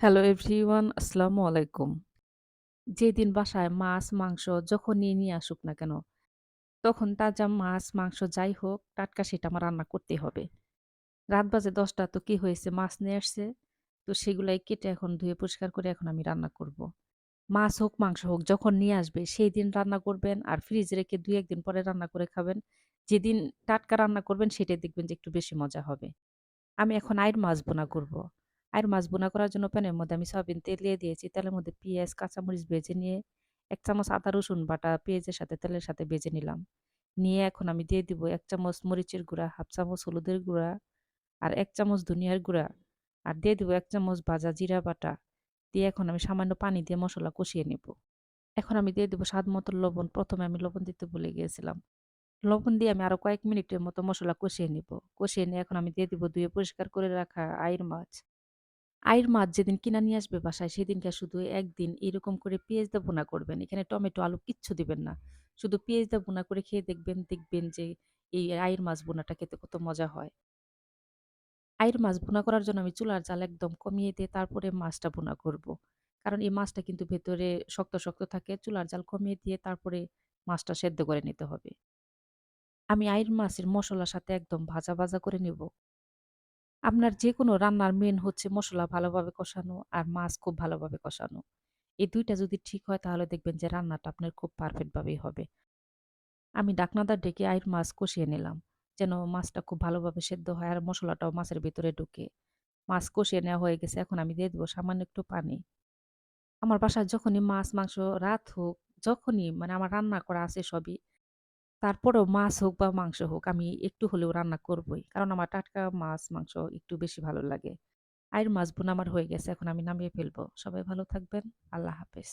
Hello everyone, আসসালামু আলাইকুম। যেদিন বাসায় মাছ, মাংস যখনই নিয়ে আসুক না কেন, তখন তাজা মাছ, মাংস যাই হোক টাটকা সেটা আমার রান্না করতেই হবে। রাত বাজে ১০টা তো কি হয়েছে মাছ নিয়ে আসছে। তো সেগুলাই কেটে এখন ধুয়ে পরিষ্কার করে এখন আমি রান্না করব। মাছ হোক, মাংস হোক যখন নিয়ে আসবে সেই দিন রান্না করবেন আর ফ্রিজে রেখে ২-১ দিন পরে রান্না করে খাবেন। যেদিন টাটকা রান্না করবেন সেটাই দেখবেন যে একটু বেশি মজা হবে। আমি এখন আইড় মাছ ভুনা করব। আইড় মাছ ভুনা করার জন্য প্যানের মধ্যে আমি সয়াবিন তেল দিয়ে দিয়েছি। তেলের মধ্যে পেঁয়াজ, কাঁচামরিচ ভেজে নিয়ে ১ চামচ আদা রসুন বাটা পেঁয়াজের সাথে তেলের সাথে ভেজে নিলাম। নিয়ে এখন আমি দিয়ে দিব ১ চামচ মরিচের গুঁড়া, ১/২ চামচ হলুদের গুঁড়া আর ১ চামচ ধনিয়ার গুঁড়া আর দিয়ে দিব ১ চামচ ভাজা জিরা বাটা। দিয়ে এখন আমি সামান্য পানি দিয়ে মসলা কষিয়ে নিব। এখন আমি দিয়ে দিব স্বাদ মতো লবণ। ১ম এ আমি লবণ দিতে ভুলে গিয়েছিলাম। লবণ দিয়ে আমি আরো কয়েক মিনিটের মতো মসলা কষিয়ে নিব। কষিয়ে নিয়ে এখন আমি দিয়ে দিব ধুয়ে পরিষ্কার করে রাখা আইড় মাছ। আইড় মাছ যেদিন কিনা নিয়ে আসবে বাসায় সেদিনকে শুধু একদিন এরকম করে পেঁয়াজ দিয়ে ভুনা করবেন। এখানে টমেটো, আলু কিচ্ছু দিবেন না। শুধু পেঁয়াজ দিয়ে ভুনা করে খেয়ে দেখবেন, দেখবেন যে এই আইড় মাছ ভুনাটা খেতে কত মজা হয়। আইড় মাছ ভুনা করার জন্য আমি চুলার জাল একদম কমিয়ে দিয়ে তারপরে মাছটা ভুনা করব। কারণ এই মাছটা কিন্তু ভেতরে শক্ত, শক্ত থাকে। চুলার জাল কমিয়ে দিয়ে তারপরে মাছটা সেদ্ধ করে নিতে হবে। আমি আইড় মাছের মসলার সাথে একদম ভাজা, ভাজা করে নিব। আপনার যেকোনো রান্নার মেইন হচ্ছে মসলা ভালোভাবে কষানো আর মাছ খুব ভালোভাবে কষানো। এই ২ টা যদি ঠিক হয় তাহলে দেখবেন যে রান্নাটা আপনার খুব পারফেক্ট ভাবেই হবে। আমি ঢাকনাটা ঢেকে আইড় মাছ কষিয়ে নিলাম। যেন মাছটা খুব ভালোভাবে সেদ্ধ হয় আর মসলাটাও মাছের ভেতরে ঢুকে। মাছ কষিয়ে নেওয়া হয়ে গেছে। এখন আমি দিয়ে দিব সামান্য একটু পানি। আমার বাসায় যখনই মাছ, মাংস রাত হোক, যখনই মানে আমার রান্না করা আছে সবই। তারপরেও মাছ হোক বা মাংস হোক আমি একটু হলেও রান্না করবই। কারণ আমার টাটকা মাছ, মাংস একটু বেশি ভালো লাগে। আইড় মাছ ভুনা আমার হয়ে গেছে। এখন আমি নামিয়ে ফেলবো। সবাই ভালো থাকবেন। আল্লাহ হাফেজ।